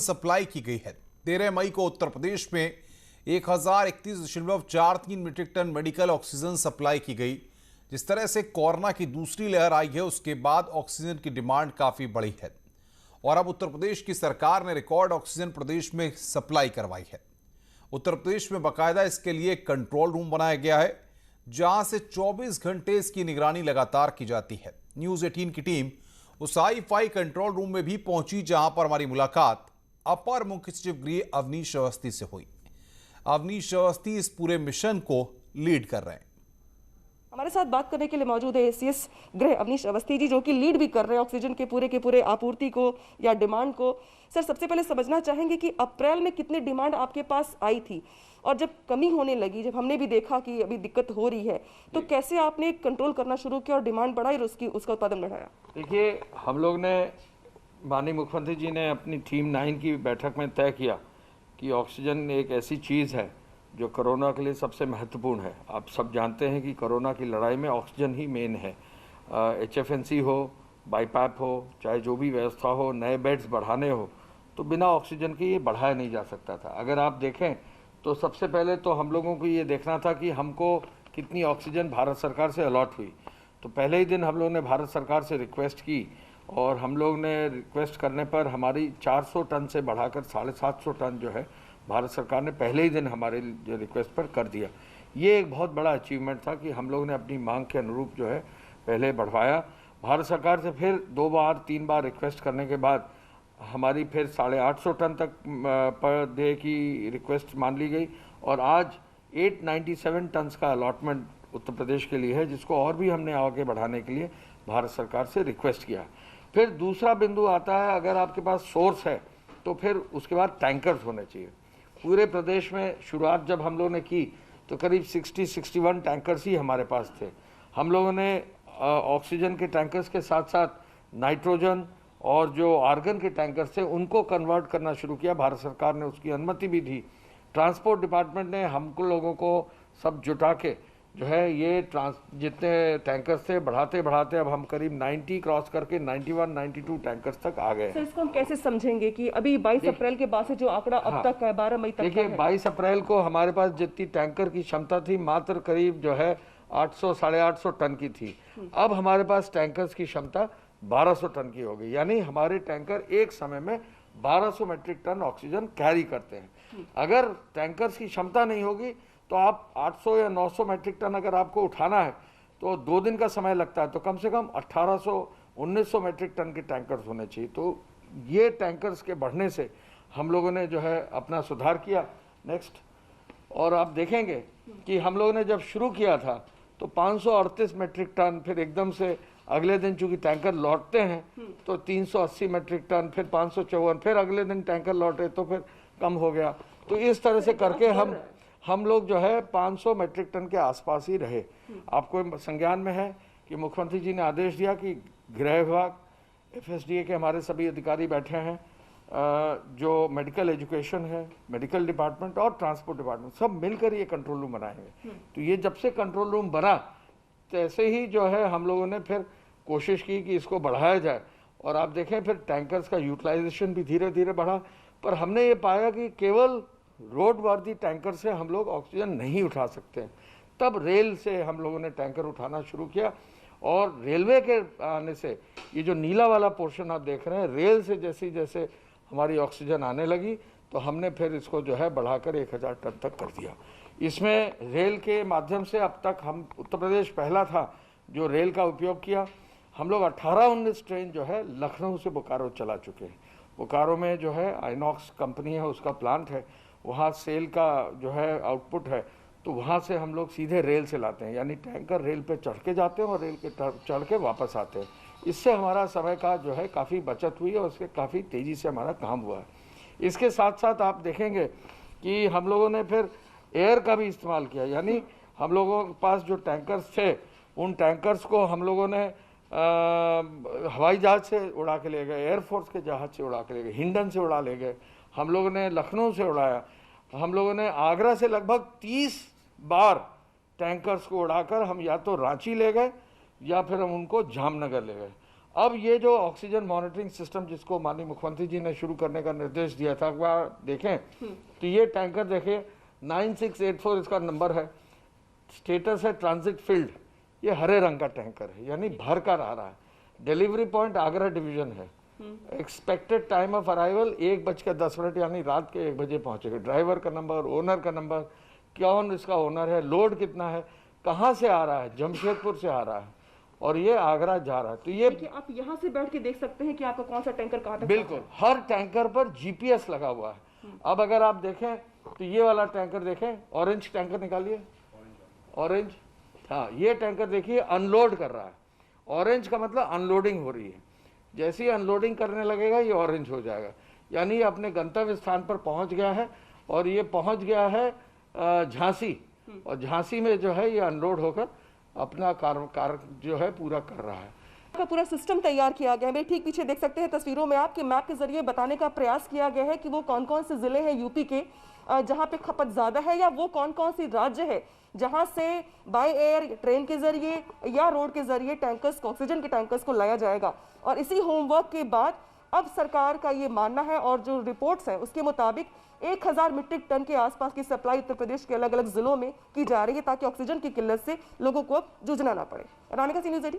Supply की गई है। 13 मई को उत्तर प्रदेश में 1031.43 metric tonne medical oxygen supply की गई। जिस तरह से कोरोना की दूसरी लहर आई है, उसके बाद ऑक्सीजन की डिमांड काफी बढ़ी है और अब उत्तर प्रदेश की सरकार ने रिकॉर्ड ऑक्सीजन प्रदेश में सप्लाई करवाई है। उत्तर प्रदेश में बाकायदा इसके लिए एक कंट्रोल रूम बनाया गया है, जहां से 24 घंटे इसकी निगरानी लगातार की जाती है। न्यूज 18 की टीम उस हाई-फाई कंट्रोल रूम में भी पहुंची, जहां पर हमारी मुलाकात अपर मुख्य सचिव गृह अवनीश अवस्थी से हुई। अवनीश अवस्थी इस पूरे मिशन को लीड कर रहे हैं। हमारे साथ बात करने के लिए मौजूद है एसीएस गृह अवनीश अवस्थी जी, जो कि लीड भी कर रहे हैं ऑक्सीजन के पूरे आपूर्ति को या डिमांड को। सर, सबसे पहले समझना चाहेंगे कि अप्रैल में कितनी डिमांड आपके पास आई थी और जब कमी होने लगी, जब हमने भी देखा कि अभी दिक्कत हो रही है, तो कैसे आपने कंट्रोल करना शुरू किया और डिमांड बढ़ाई और उसका उत्पादन बढ़ाया? देखिए, हम लोग ने माननीय मुख्यमंत्री जी ने अपनी टीम 9 की बैठक में तय किया कि ऑक्सीजन एक ऐसी चीज़ है जो कोरोना के लिए सबसे महत्वपूर्ण है। आप सब जानते हैं कि कोरोना की लड़ाई में ऑक्सीजन ही मेन है। HFNC हो, बाईपैप हो, चाहे जो भी व्यवस्था हो, नए बेड्स बढ़ाने हो, तो बिना ऑक्सीजन के ये बढ़ाया नहीं जा सकता था। अगर आप देखें तो सबसे पहले तो हम लोगों को ये देखना था कि हमको कितनी ऑक्सीजन भारत सरकार से अलॉट हुई। तो पहले ही दिन हम लोगों ने भारत सरकार से रिक्वेस्ट की और हम लोग ने रिक्वेस्ट करने पर हमारी 400 टन से बढ़ाकर 750 टन जो है भारत सरकार ने पहले ही दिन हमारे जो रिक्वेस्ट पर कर दिया। ये एक बहुत बड़ा अचीवमेंट था कि हम लोग ने अपनी मांग के अनुरूप जो है पहले बढ़वाया। भारत सरकार से फिर 2 बार 3 बार रिक्वेस्ट करने के बाद हमारी फिर 850 टन तक पर डे की रिक्वेस्ट मान ली गई और आज 897 टन का अलॉटमेंट उत्तर प्रदेश के लिए है, जिसको और भी हमने आगे बढ़ाने के लिए भारत सरकार से रिक्वेस्ट किया। फिर दूसरा बिंदु आता है, अगर आपके पास सोर्स है तो फिर उसके बाद टैंकर्स होने चाहिए। पूरे प्रदेश में शुरुआत जब हम लोगों ने की तो करीब 60-61 टैंकर्स ही हमारे पास थे। हम लोगों ने ऑक्सीजन के टैंकर्स के साथ साथ नाइट्रोजन और जो आर्गन के टैंकर्स थे उनको कन्वर्ट करना शुरू किया। भारत सरकार ने उसकी अनुमति भी दी। ट्रांसपोर्ट डिपार्टमेंट ने हमको लोगों को सब जुटा के जो है ये जितने टैंकर्स थे बढ़ाते बढ़ाते अब हम करीब 90 क्रॉस करके 91-92 टैंकर्स तक आ गए। सर, इसको हम कैसे समझेंगे कि अभी 22 अप्रैल के बाद से जो आंकड़ा अब तक है 12 मई तक देखिए, 22 अप्रैल को हमारे पास जितनी टैंकर की क्षमता थी मात्र करीब जो है 800-850 टन की थी। अब हमारे पास टैंकर्स की क्षमता 1200 टन की हो गई, यानी हमारे टैंकर एक समय में 1200 मेट्रिक टन ऑक्सीजन कैरी करते हैं। अगर टैंकर्स की क्षमता नहीं होगी तो आप 800 या 900 मेट्रिक टन अगर आपको उठाना है तो 2 दिन का समय लगता है, तो कम से कम 1800-1900 मेट्रिक टन के टैंकर्स होने चाहिए। तो ये टैंकर्स के बढ़ने से हम लोगों ने जो है अपना सुधार किया। नेक्स्ट, और आप देखेंगे कि हम लोगों ने जब शुरू किया था तो 538 मेट्रिक टन, फिर एकदम से अगले दिन चूंकि टैंकर लौटते हैं तो 380 मेट्रिक टन, फिर 554, फिर अगले दिन टैंकर लौटे तो फिर कम हो गया। तो इस तरह से करके हम लोग जो है 500 मेट्रिक टन के आसपास ही रहे। आपको संज्ञान में है कि मुख्यमंत्री जी ने आदेश दिया कि गृह विभाग, FSDA के हमारे सभी अधिकारी बैठे हैं, जो मेडिकल एजुकेशन है, मेडिकल डिपार्टमेंट और ट्रांसपोर्ट डिपार्टमेंट सब मिलकर ये कंट्रोल रूम बनाएंगे। तो ये जब से कंट्रोल रूम बना तैसे ही जो है हम लोगों ने फिर कोशिश की कि इसको बढ़ाया जाए और आप देखें फिर टैंकर्स का यूटिलाइजेशन भी धीरे धीरे बढ़ा। पर हमने ये पाया कि केवल रोड वर्दी टैंकर से हम लोग ऑक्सीजन नहीं उठा सकते। तब रेल से हम लोगों ने टैंकर उठाना शुरू किया और रेलवे के आने से ये जो नीला वाला पोर्शन आप देख रहे हैं, रेल से जैसे जैसे हमारी ऑक्सीजन आने लगी तो हमने फिर इसको जो है बढ़ाकर 1000 टन तक कर दिया। इसमें रेल के माध्यम से अब तक हम उत्तर प्रदेश पहला था जो रेल का उपयोग किया। हम लोग 18-19 ट्रेन जो है लखनऊ से बोकारो चला चुके हैं। बोकारो में जो है आइनॉक्स कंपनी है, उसका प्लांट है, वहाँ सेल का जो है आउटपुट है, तो वहाँ से हम लोग सीधे रेल से लाते हैं, यानी टैंकर रेल पे चढ़ के जाते हैं और रेल के चढ़ के वापस आते हैं। इससे हमारा समय का जो है काफ़ी बचत हुई और उसके काफ़ी तेज़ी से हमारा काम हुआ है। इसके साथ साथ आप देखेंगे कि हम लोगों ने फिर एयर का भी इस्तेमाल किया, यानी हम लोगों के पास जो टैंकर्स थे उन टैंकर्स को हम लोगों ने हवाई जहाज़ से उड़ा के ले गए, एयरफोर्स के जहाज़ से उड़ा के ले गए, हिंडन से उड़ा ले गए, हम लोगों ने लखनऊ से उड़ाया, हम लोगों ने आगरा से लगभग 30 बार टैंकर्स को उड़ाकर हम या तो रांची ले गए या फिर हम उनको जामनगर ले गए। अब ये जो ऑक्सीजन मॉनिटरिंग सिस्टम जिसको माननीय मुख्यमंत्री जी ने शुरू करने का निर्देश दिया था, वह देखें तो ये टैंकर देखिए 9684 इसका नंबर है, स्टेटस है ट्रांजिट फील्ड, ये हरे रंग का टैंकर है यानी भर कर आ रहा है। डिलीवरी पॉइंट आगरा डिवीजन है। एक्सपेक्टेड टाइम ऑफ अराइवल 1:10 यानी रात के 1 बजे पहुंचेगा। ड्राइवर का नंबर, ओनर का नंबर, कौन इसका ओनर है, लोड कितना है, कहाँ से आ रहा है, जमशेदपुर से आ रहा है और ये आगरा जा रहा है। तो ये आप यहाँ से बैठ के देख सकते हैं कि आपका कौन सा टैंकर कहाँ तक बिल्कुल हर टैंकर पर जीपीएस लगा हुआ है। अब अगर आप देखें तो ये वाला टैंकर देखें, ऑरेंज टैंकर निकालिए, ऑरेंज, हाँ ये टैंकर देखिए अनलोड कर रहा है। ऑरेंज का मतलब अनलोडिंग हो रही है, जैसे ही अनलोडिंग करने लगेगा ये ऑरेंज हो जाएगा, यानी ये अपने गंतव्य स्थान पर पहुंच गया है। और ये पहुंच गया है झांसी, और झांसी में जो है ये अनलोड होकर अपना कार्य जो है पूरा कर रहा है। का पूरा सिस्टम तैयार किया गया है। मेरे ठीक पीछे देख सकते हैं तस्वीरों में आपके मैप के जरिए बताने का प्रयास किया गया है कि वो कौन कौन से जिले हैं यूपी के जहां पे खपत ज्यादा है, या वो कौन कौन सी राज्य है जहां से बाय एयर, ट्रेन के जरिए या रोड के जरिए टैंकर्स, ऑक्सीजन के टैंकर्स को लाया जाएगा। और इसी होमवर्क के बाद अब सरकार का ये मानना है और जो रिपोर्ट्स हैं उसके मुताबिक 1000 मीट्रिक टन के आसपास की सप्लाई उत्तर प्रदेश के अलग अलग जिलों में की जा रही है ताकि ऑक्सीजन की किल्लत से लोगों को अब जूझना ना पड़े। रानिका, सी न्यूज़ 18।